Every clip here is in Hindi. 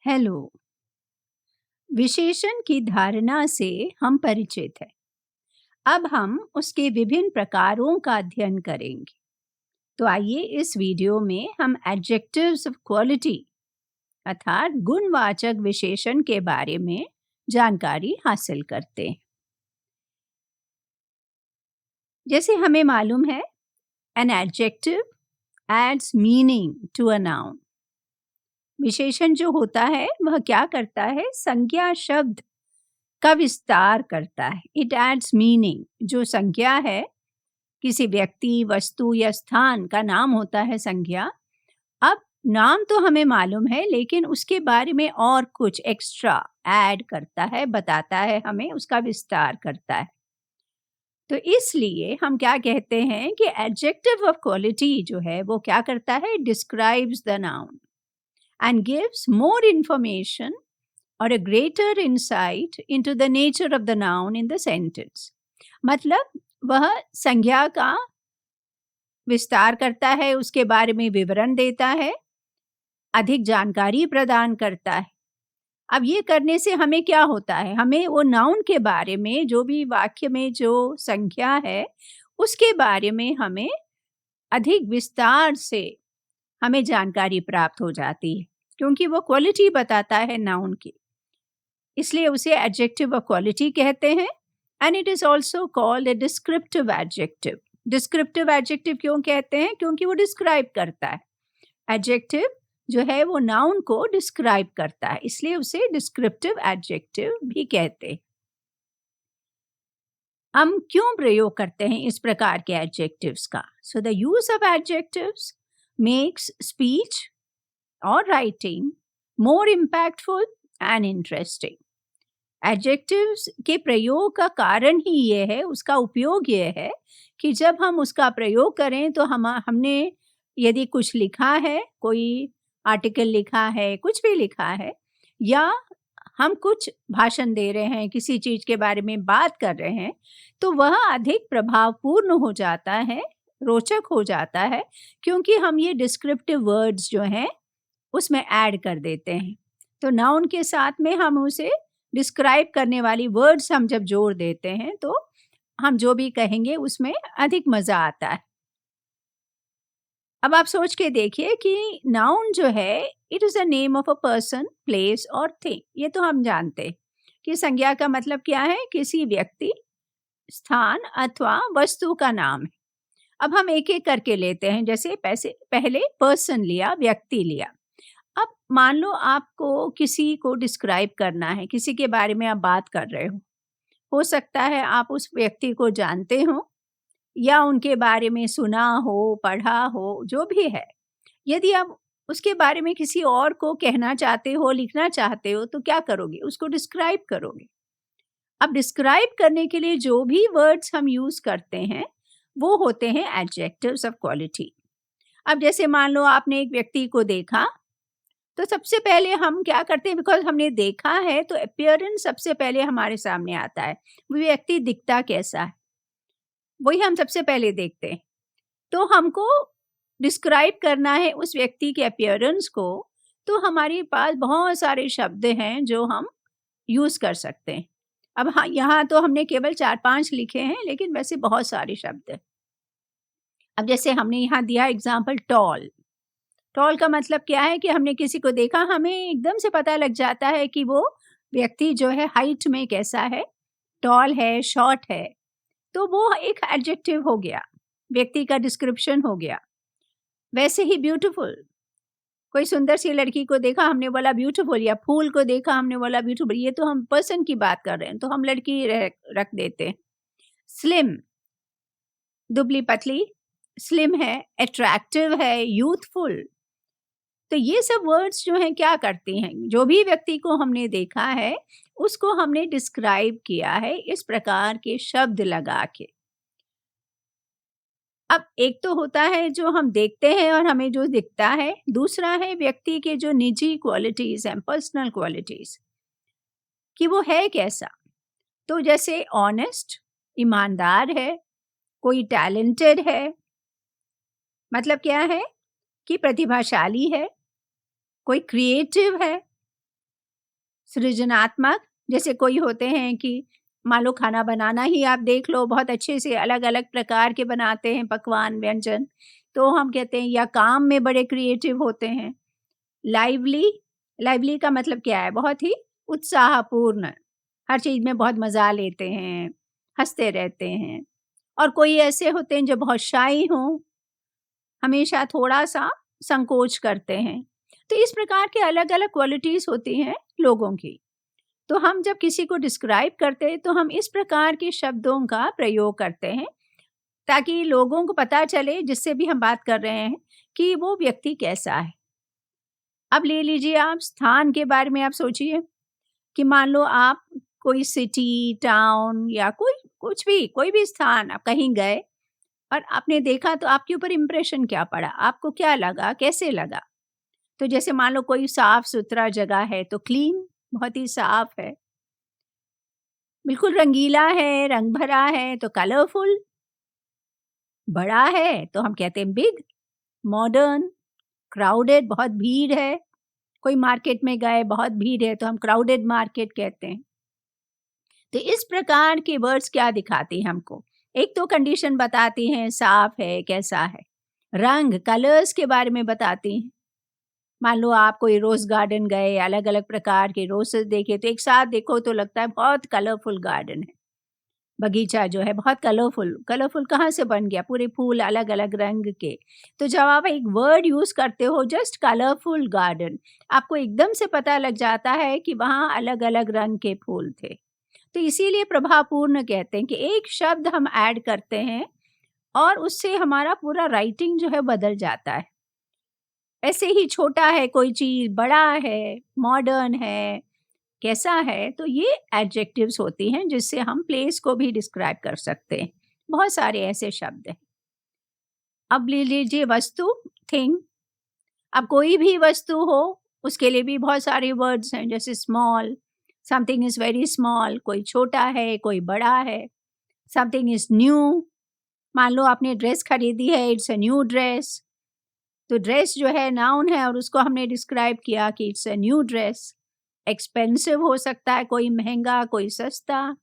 हेलो। विशेषण की धारणा से हम परिचित हैं। अब हम उसके विभिन्न प्रकारों का अध्ययन करेंगे। तो आइए इस वीडियो में हम एडजेक्टिव्स ऑफ क्वालिटी अर्थात गुणवाचक विशेषण के बारे में जानकारी हासिल करते हैं। जैसे हमें मालूम है, an adjective adds meaning to a noun. विशेषण जो होता है वह क्या करता है, संज्ञा शब्द का विस्तार करता है। It adds meaning. जो संज्ञा है, किसी व्यक्ति, वस्तु या स्थान का नाम होता है संज्ञा। अब नाम तो हमें मालूम है, लेकिन उसके बारे में और कुछ एक्स्ट्रा ऐड करता है, बताता है हमें, उसका विस्तार करता है। तो इसलिए हम क्या कहते हैं कि एडजेक्टिव ऑफ क्वालिटी जो है वो क्या करता है, describes the noun and gives more information or a greater insight into the nature of the noun in the sentence. मतलब वह संज्ञा का विस्तार करता है, उसके बारे में विवरण देता है, अधिक जानकारी प्रदान करता है। अब ये करने से हमें क्या होता है, हमें वो नाउन के बारे में, जो भी वाक्य में जो संख्या है उसके बारे में हमें अधिक विस्तार से हमें जानकारी प्राप्त हो जाती है, क्योंकि वो क्वालिटी बताता है नाउन की। इसलिए उसे एडजेक्टिव ऑफ क्वालिटी कहते हैं। And it is also called a descriptive adjective. Descriptive adjective क्यों कहते हैं, क्योंकि वो डिस्क्राइब करता है। एडजेक्टिव जो है वो नाउन को डिस्क्राइब करता है, इसलिए उसे डिस्क्रिप्टिव एडजेक्टिव भी कहते हैं। हम क्यों प्रयोग करते हैं इस प्रकार के एडजेक्टिव्स का? So the use of adjectives makes speech or writing more impactful and interesting. Adjectives के प्रयोग का कारण ही ये है, उसका उपयोग ये है कि जब हम उसका प्रयोग करें तो हमने यदि कुछ लिखा है, कोई आर्टिकल लिखा है, कुछ भी लिखा है, या हम कुछ भाषण दे रहे हैं, किसी चीज़ के बारे में बात कर रहे हैं, तो वह अधिक प्रभावपूर्ण हो जाता है, रोचक हो जाता है, क्योंकि हम ये डिस्क्रिप्टिव वर्ड्स जो हैं उसमें ऐड कर देते हैं। तो नाउन के साथ में हम उसे डिस्क्राइब करने वाली वर्ड्स हम जब जोड़ देते हैं तो हम जो भी कहेंगे उसमें अधिक मज़ा आता है। अब आप सोच के देखिए कि नाउन जो है, it is a name of a person, place और थिंग। ये तो हम जानते हैं कि संज्ञा का मतलब क्या है, किसी व्यक्ति, स्थान अथवा वस्तु का नाम है। अब हम एक एक करके लेते हैं। जैसे पहले पर्सन लिया, व्यक्ति लिया। अब मान लो आपको किसी को डिस्क्राइब करना है, किसी के बारे में आप बात कर रहे हो सकता है आप उस व्यक्ति को जानते हो या उनके बारे में सुना हो, पढ़ा हो, जो भी है। यदि आप उसके बारे में किसी और को कहना चाहते हो, लिखना चाहते हो, तो क्या करोगे, उसको डिस्क्राइब करोगे। अब डिस्क्राइब करने के लिए जो भी वर्ड्स हम यूज करते हैं वो होते हैं एडजेक्टिव्स ऑफ क्वालिटी। अब जैसे मान लो आपने एक व्यक्ति को देखा, तो सबसे पहले हम क्या करते हैं, बिकॉज हमने देखा है तो अपीयरेंस सबसे पहले हमारे सामने आता है। वो व्यक्ति दिखता कैसा है, वही हम सबसे पहले देखते हैं। तो हमको डिस्क्राइब करना है उस व्यक्ति के अपीयरेंस को, तो हमारे पास बहुत सारे शब्द हैं जो हम यूज कर सकते हैं। अब हाँ, यहाँ तो हमने केवल 4-5 लिखे हैं, लेकिन वैसे बहुत सारे शब्द हैं। अब जैसे हमने यहाँ दिया एग्जाम्पल टॉल। टॉल का मतलब क्या है कि हमने किसी को देखा, हमें एकदम से पता लग जाता है कि वो व्यक्ति जो है हाइट में कैसा है, टॉल है, शॉर्ट है। तो वो एक एडजेक्टिव हो गया, व्यक्ति का डिस्क्रिप्शन हो गया। वैसे ही ब्यूटीफुल, कोई सुंदर सी लड़की को देखा, हमने बोला ब्यूटीफुल, या फूल को देखा, हमने बोला ब्यूटीफुल। ये तो हम पर्सन की बात कर रहे हैं, तो हम लड़की रख देते हैं। स्लिम, दुबली पतली, स्लिम है, अट्रैक्टिव है, यूथफुल। तो ये सब वर्ड्स जो हैं क्या करती हैं, जो भी व्यक्ति को हमने देखा है उसको हमने डिस्क्राइब किया है इस प्रकार के शब्द लगा के। अब एक तो होता है जो हम देखते हैं और हमें जो दिखता है, दूसरा है व्यक्ति के जो निजी क्वालिटीज हैं, पर्सनल क्वालिटीज, कि वो है कैसा। तो जैसे ऑनेस्ट, ईमानदार है, कोई टैलेंटेड है, मतलब क्या है कि प्रतिभाशाली है, कोई क्रिएटिव है, सृजनात्मक, जैसे कोई होते हैं कि मान लो खाना बनाना ही आप देख लो, बहुत अच्छे से अलग-अलग प्रकार के बनाते हैं पकवान, व्यंजन, तो हम कहते हैं, या काम में बड़े क्रिएटिव होते हैं। लाइवली, लाइवली का मतलब क्या है? बहुत ही उत्साहपूर्ण, हर चीज़ में बहुत मज़ा लेते हैं, हँसते रहते हैं। और कोई ऐसे होते हैं जो बहुत शाई हों, हमेशा थोड़ा-सा संकोच करते हैं। तो इस प्रकार के अलग-अलग क्वालिटीज़ होती हैं लोगों की। तो हम जब किसी को डिस्क्राइब करते हैं, तो हम इस प्रकार के शब्दों का प्रयोग करते हैं, ताकि लोगों को पता चले, जिससे भी हम बात कर रहे हैं, कि वो व्यक्ति कैसा है। अब ले लीजिए आप स्थान के बारे में आप सोचिए कि मान लो आप कोई सिटी, टाउन या कुछ भी, कोई भी स्थान आप कहीं गए और आपने देखा, तो आपके ऊपर इम्प्रेशन क्या पड़ा? आपको क्या लगा, कैसे लगा? तो जैसे मान लो कोई साफ-सुथरा जगह है तो क्लीन, बहुत ही साफ है। बिल्कुल रंगीला है, रंग भरा है तो कलरफुल। बड़ा है तो हम कहते हैं बिग। मॉडर्न, क्राउडेड, बहुत भीड़ है। कोई मार्केट में गए, बहुत भीड़ है तो हम क्राउडेड मार्केट कहते हैं। तो इस प्रकार के वर्ड्स क्या दिखाती हैं हमको? एक तो कंडीशन बताती हैं, साफ है, कैसा है। रंग, कलर्स के बारे में बताती हैं। मान लो आप कोई रोज़ गार्डन गए, अलग-अलग प्रकार के रोज़ेस देखे, तो एक साथ देखो तो लगता है बहुत कलरफुल गार्डन है। बगीचा जो है बहुत कलरफुल, कलरफुल कहाँ से बन गया? पूरे फूल अलग-अलग रंग के। तो जब आप एक वर्ड यूज़ करते हो, जस्ट कलरफुल गार्डन, आपको एकदम से पता लग जाता है कि वहाँ अलग-अलग रंग के फूल थे। तो इसीलिए प्रभावपूर्ण कहते हैं कि एक शब्द हम ऐड करते हैं और उससे हमारा पूरा राइटिंग जो है बदल जाता है। ऐसे ही छोटा है कोई चीज़, बड़ा है, मॉडर्न है, कैसा है, तो ये एडजेक्टिव्स होती हैं जिससे हम प्लेस को भी डिस्क्राइब कर सकते हैं। बहुत सारे ऐसे शब्द हैं। अब ले लीजिए वस्तु, थिंग। अब कोई भी वस्तु हो, उसके लिए भी बहुत सारे वर्ड्स हैं, जैसे small, something is very small, कोई छोटा है, कोई बड़ा है। समथिंग इज़ न्यू, मान लो आपने ड्रेस खरीदी है, इट्स अ न्यू ड्रेस। तो ड्रेस जो है नाउन है और उसको हमने डिस्क्राइब किया कि it's a new dress. Expensive हो सकता है, कोई महँगा, कोई सस्ता।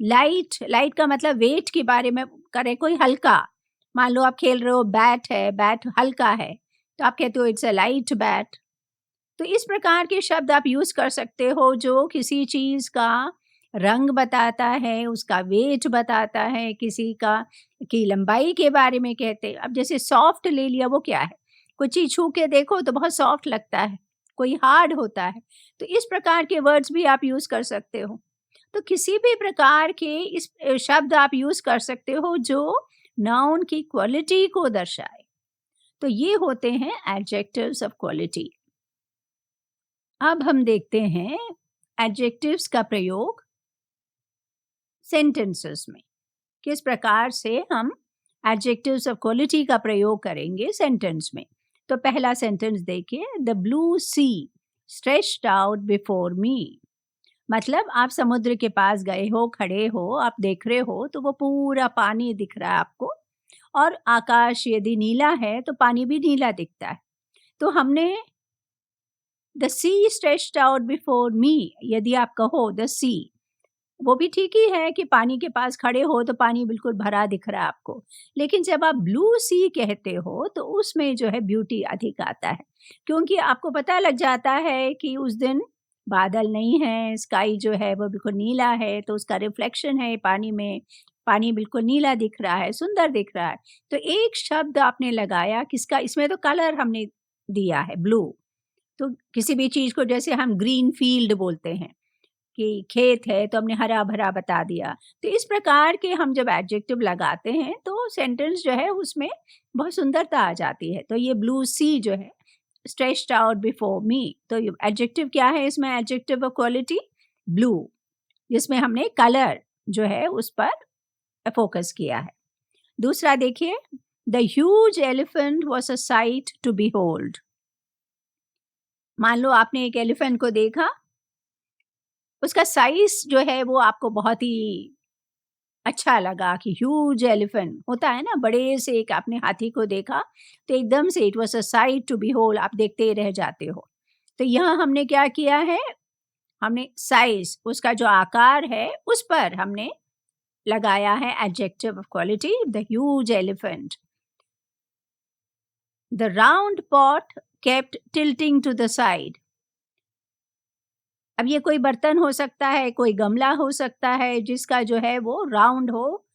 लाइट, लाइट का मतलब वेट के बारे में करें, कोई हल्का। मान लो आप खेल रहे हो, बैट है, बैट हल्का है, तो आप कहते हो इट्स अ लाइट बैट। तो इस प्रकार के शब्द आप यूज़ कर सकते हो जो किसी चीज़ का रंग बताता है, उसका वेट बताता है, किसी का की लंबाई के बारे में कहते हैं। अब जैसे सॉफ्ट ले लिया, वो क्या है? कोई चीज़ छू के देखो तो बहुत सॉफ्ट लगता है, कोई हार्ड होता है। तो इस प्रकार के वर्ड्स भी आप यूज़ कर सकते हो। तो किसी भी प्रकार के इस शब्द आप यूज़ कर सकते हो जो नाउन की क्वालिटी को दर्शाए। तो ये होते हैं एडजेक्टिव्स ऑफ क्वालिटी। अब हम देखते हैं एडजेक्टिव्स का प्रयोग सेंटेंसेस में। किस प्रकार से हम एडजेक्टिव्स ऑफ क्वालिटी का प्रयोग करेंगे सेंटेंस में। तो पहला सेंटेंस देखिए, the blue sea stretched out before me. मतलब आप समुद्र के पास गए हो, खड़े हो, आप देख रहे हो तो वो पूरा पानी दिख रहा है आपको, और आकाश यदि नीला है तो पानी भी नीला दिखता है। तो हमने the sea stretched out before me, यदि आप कहो द सी, वो भी ठीक ही है कि पानी के पास खड़े हो तो पानी बिल्कुल भरा दिख रहा है आपको। लेकिन जब आप ब्लू सी कहते हो तो उसमें जो है ब्यूटी अधिक आता है, क्योंकि आपको पता लग जाता है कि उस दिन बादल नहीं है, स्काई जो है वो बिल्कुल नीला है, तो उसका रिफ्लेक्शन है पानी में, पानी बिल्कुल नीला दिख रहा है, सुंदर दिख रहा है। तो एक शब्द आपने लगाया किसका, इसमें तो कलर हमने दिया है ब्लू। तो किसी भी चीज़ को जैसे हम ग्रीन फील्ड बोलते हैं कि खेत है तो हमने हरा-भरा बता दिया। तो इस प्रकार के हम जब एडजेक्टिव लगाते हैं तो सेंटेंस जो है उसमें बहुत सुंदरता आ जाती है। तो ये ब्लू सी जो है, स्ट्रेच्ड आउट बिफोर मी, तो ये एडजेक्टिव क्या है इसमें? एडजेक्टिव ऑफ क्वालिटी ब्लू, जिसमें हमने कलर जो है उस पर फोकस किया है। दूसरा देखिए, the huge elephant was a sight to behold. मान लो आपने एक एलिफेंट को देखा, उसका साइज़ जो है वो आपको बहुत ही अच्छा लगा कि ह्यूज एलिफेंट होता है ना, बड़े से एक आपने हाथी को देखा तो एकदम से it was a sight to behold, आप देखते ही रह जाते हो। तो यहाँ हमने क्या किया है, हमने साइज, उसका जो आकार है उस पर हमने लगाया है adjective of quality, the huge elephant, the round pot kept tilting to the side. अब ये कोई बर्तन हो सकता है, कोई गमला हो सकता है जिसका जो है वो राउंड हो,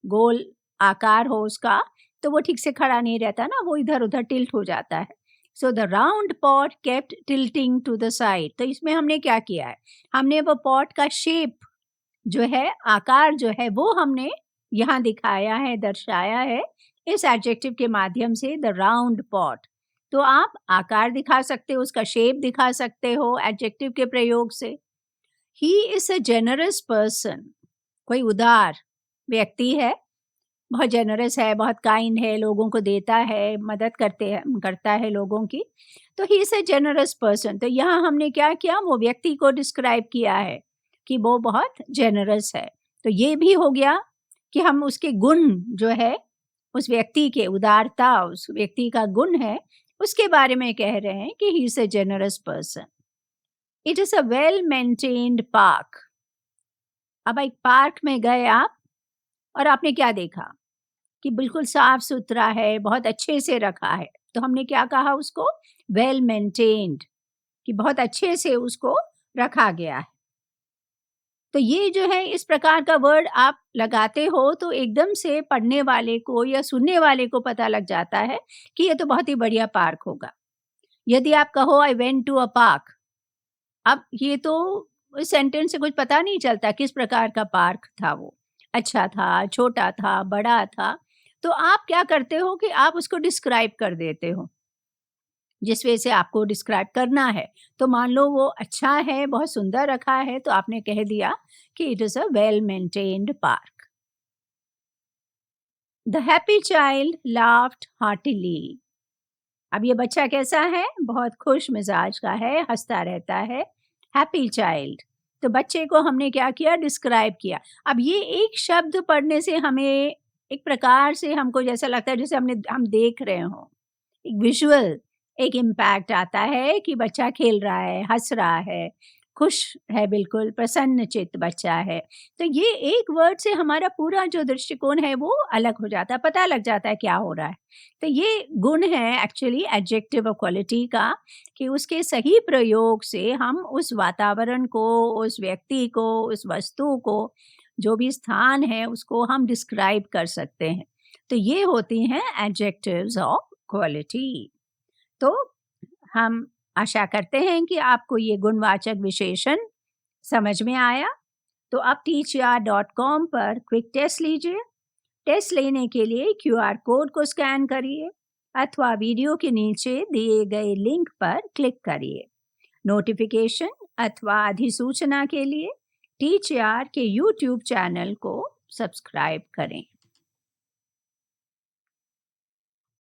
गोल आकार हो उसका, तो वो ठीक से खड़ा नहीं रहता ना, वो इधर उधर टिल्ट हो जाता है। So the round pot kept tilting to the side. तो इसमें हमने क्या किया है, हमने वो पॉट का शेप जो है, आकार जो है, वो हमने यहाँ दिखाया है, दर्शाया है इस एडजेक्टिव के माध्यम से, द राउंड पॉट। तो आप आकार दिखा सकते हो, उसका शेप दिखा सकते हो एडजेक्टिव के प्रयोग से। He is a generous person, कोई उदार व्यक्ति है, बहुत जेनरस है, बहुत काइंड है, लोगों को देता है, मदद करता है लोगों की। तो he is a generous person. तो यहाँ हमने क्या किया, वो व्यक्ति को डिस्क्राइब किया है कि वो बहुत जेनरस है। तो ये भी हो गया कि हम उसके गुण जो है, उस व्यक्ति के उदारता, उस व्यक्ति का गुण है, उसके बारे में कह रहे हैं कि he is a generous person. It is a well maintained park. अब एक पार्क में गए आप और आपने क्या देखा कि बिल्कुल साफ सुथरा है, बहुत अच्छे से रखा है। तो हमने क्या कहा उसको, वेल मेंटेन्ड, कि बहुत अच्छे से उसको रखा गया है। तो ये जो है, इस प्रकार का वर्ड आप लगाते हो तो एकदम से पढ़ने वाले को या सुनने वाले को पता लग जाता है कि ये तो बहुत ही बढ़िया पार्क होगा। यदि आप कहो I went to a park, अब ये तो इस सेंटेंस से कुछ पता नहीं चलता किस प्रकार का पार्क था वो, अच्छा था, छोटा था, बड़ा था। तो आप क्या करते हो कि आप उसको डिस्क्राइब कर देते हो, जिस वजह से आपको डिस्क्राइब करना है। तो मान लो वो अच्छा है, बहुत सुंदर रखा है, तो आपने कह दिया कि it is a well maintained park. The happy child laughed heartily. अब ये बच्चा कैसा है, बहुत खुश मिजाज का है, हंसता रहता है, हैप्पी चाइल्ड। तो बच्चे को हमने क्या किया, डिस्क्राइब किया। अब ये एक शब्द पढ़ने से हमें एक प्रकार से हमको जैसा लगता है जैसे हम देख रहे हो, एक विजुअल एक इम्पैक्ट आता है कि बच्चा खेल रहा है, हंस रहा है, खुश है, बिल्कुल प्रसन्नचित्त बच्चा है। तो ये एक वर्ड से हमारा पूरा जो दृष्टिकोण है वो अलग हो जाता है, पता लग जाता है क्या हो रहा है। तो ये गुण है एक्चुअली एडजेक्टिव ऑफ क्वालिटी का, कि उसके सही प्रयोग से हम उस वातावरण को, उस व्यक्ति को, उस वस्तु को, जो भी स्थान है उसको हम डिस्क्राइब कर सकते हैं। तो ये होती हैं एडजेक्टिव्स ऑफ क्वालिटी। तो हम आशा करते हैं कि आपको ये गुणवाचक विशेषण समझ में आया। तो आप teachyaar.com पर क्विक टेस्ट लीजिए। टेस्ट लेने के लिए क्यूआर कोड को स्कैन करिए अथवा वीडियो के नीचे दिए गए लिंक पर क्लिक करिए। नोटिफिकेशन अथवा अधिसूचना के लिए टीच यार के यूट्यूब चैनल को सब्सक्राइब करें।